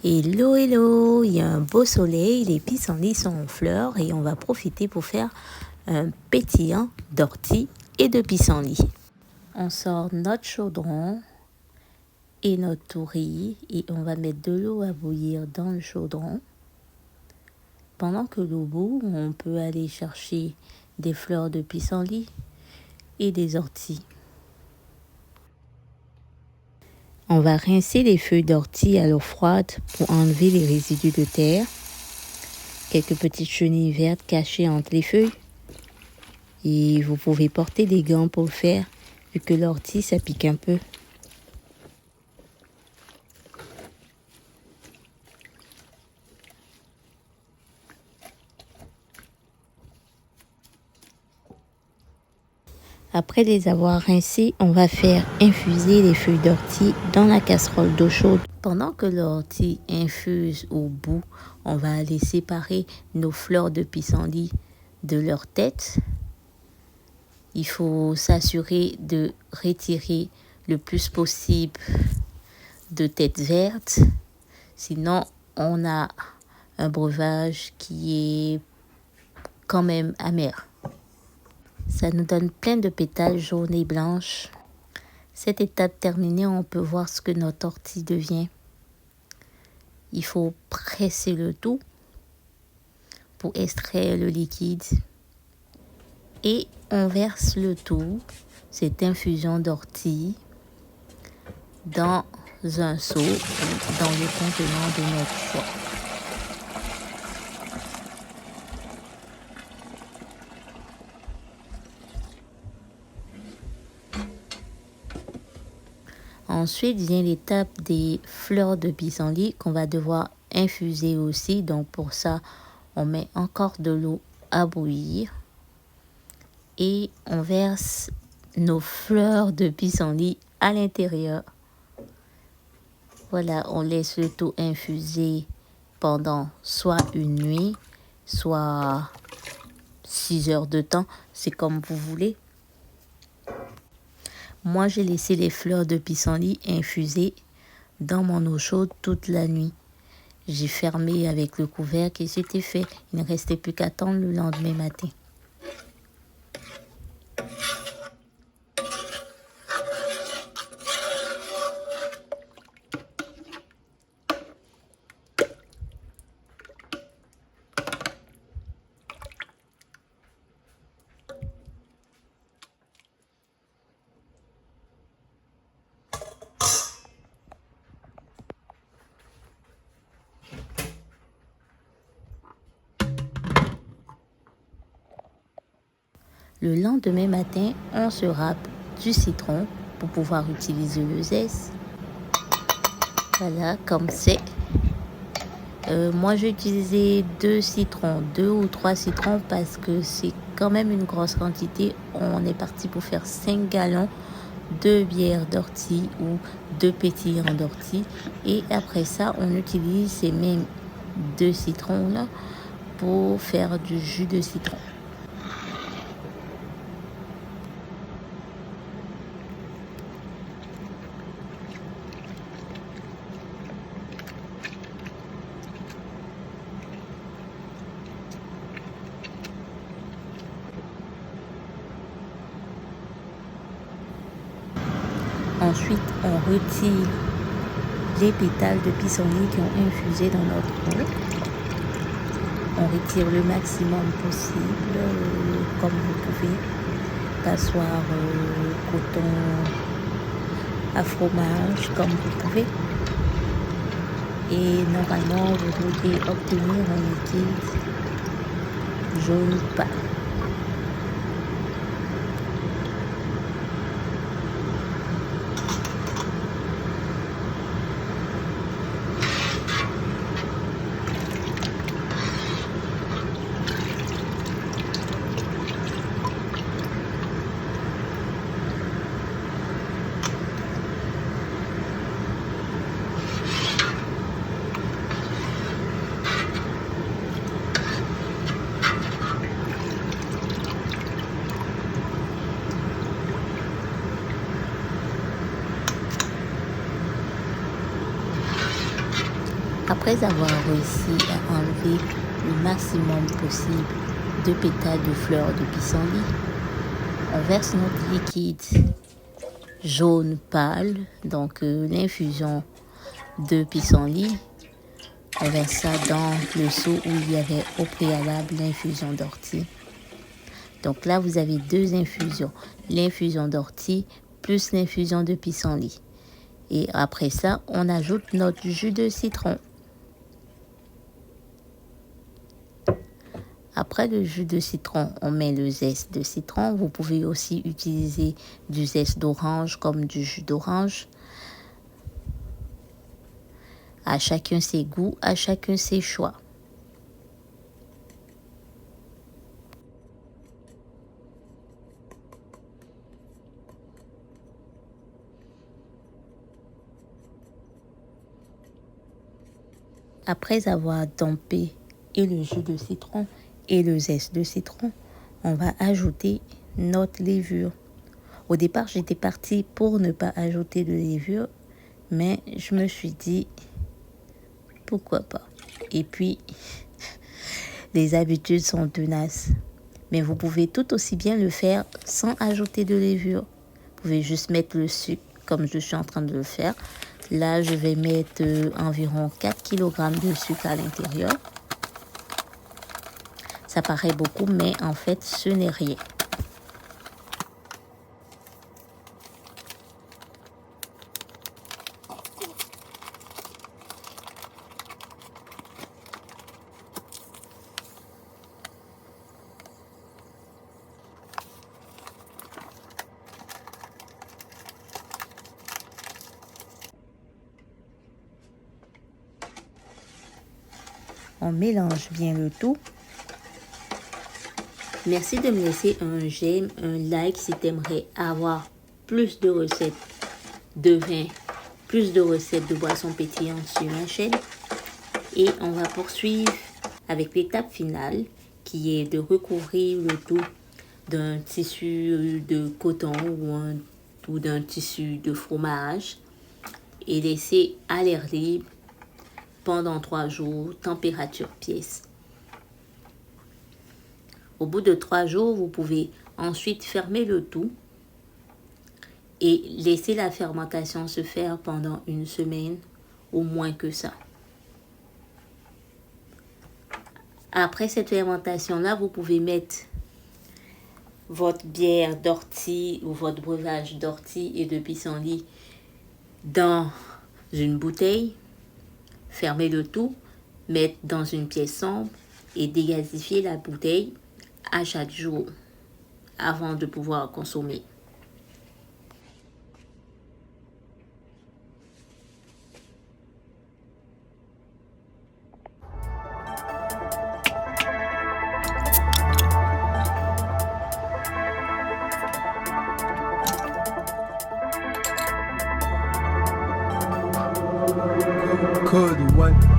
Hello, hello, il y a un beau soleil, les pissenlits sont en fleurs et on va profiter pour faire un pétillant d'ortie et de pissenlit. On sort notre chaudron et notre tourie et on va mettre de l'eau à bouillir dans le chaudron. Pendant que l'eau bout, on peut aller chercher des fleurs de pissenlit et des orties. On va rincer les feuilles d'ortie à l'eau froide pour enlever les résidus de terre. Quelques petites chenilles vertes cachées entre les feuilles. Et vous pouvez porter des gants pour le faire, vu que l'ortie, ça pique un peu. Après les avoir rincés, on va faire infuser les feuilles d'ortie dans la casserole d'eau chaude. Pendant que l'ortie infuse au bout, on va aller séparer nos fleurs de pissenlit de leur tête. Il faut s'assurer de retirer le plus possible de têtes vertes. Sinon, on a un breuvage qui est quand même amer. Ça nous donne plein de pétales jaunes et blanches. Cette étape terminée, on peut voir ce que notre ortie devient. Il faut presser le tout pour extraire le liquide. Et on verse le tout, cette infusion d'ortie, dans un seau ou dans le contenant de notre choix. Ensuite vient l'étape des fleurs de pissenlit qu'on va devoir infuser aussi. Donc pour ça, on met encore de l'eau à bouillir et on verse nos fleurs de pissenlit à l'intérieur. Voilà, on laisse le tout infuser pendant soit une nuit, soit 6 heures de temps. C'est comme vous voulez. Moi, j'ai laissé les fleurs de pissenlit infuser dans mon eau chaude toute la nuit. J'ai fermé avec le couvercle et c'était fait. Il ne restait plus qu'à attendre le lendemain matin. Le lendemain matin, on se râpe du citron pour pouvoir utiliser le zeste. Voilà, comme c'est. Moi, j'ai utilisé 2 ou 3 citrons parce que c'est quand même une grosse quantité. On est parti pour faire 5 gallons de bière d'ortie ou de pétillant d'ortie. Et après ça, on utilise ces mêmes 2 citrons-là pour faire du jus de citron. Ensuite, on retire les pétales de pissenlit qui ont infusé dans notre eau. On retire le maximum possible, comme vous pouvez. Passoire, coton à fromage, comme vous pouvez. Et normalement, vous devez obtenir un liquide jaune pâle. Après avoir réussi à enlever le maximum possible de pétales de fleurs de pissenlit, on verse notre liquide jaune pâle, donc l'infusion de pissenlit. On verse ça dans le seau où il y avait au préalable l'infusion d'ortie. Donc là, vous avez deux infusions, l'infusion d'ortie plus l'infusion de pissenlit. Et après ça, on ajoute notre jus de citron. Après le jus de citron, on met le zeste de citron. Vous pouvez aussi utiliser du zeste d'orange comme du jus d'orange. À chacun ses goûts, à chacun ses choix. Après avoir dompé et le jus de citron et le zeste de citron, on va ajouter notre levure. Au départ, j'étais partie pour ne pas ajouter de levure, mais je me suis dit, pourquoi pas. Et puis, les habitudes sont tenaces. Mais vous pouvez tout aussi bien le faire sans ajouter de levure. Vous pouvez juste mettre le sucre comme je suis en train de le faire. Là, je vais mettre environ 4 kg de sucre à l'intérieur. Ça paraît beaucoup, mais en fait, ce n'est rien. On mélange bien le tout. Merci de me laisser un j'aime, un like si tu aimerais avoir plus de recettes de vin, plus de recettes de boissons pétillantes sur ma chaîne. Et on va poursuivre avec l'étape finale qui est de recouvrir le tout d'un tissu de coton ou d'un tissu de fromage et laisser à l'air libre pendant 3 jours, température pièce. Au bout de 3 jours, vous pouvez ensuite fermer le tout et laisser la fermentation se faire pendant 1 semaine, ou moins que ça. Après cette fermentation-là, vous pouvez mettre votre bière d'ortie ou votre breuvage d'ortie et de pissenlit dans une bouteille, fermer le tout, mettre dans une pièce sombre et dégazifier la bouteille à chaque jour avant de pouvoir consommer. Code 1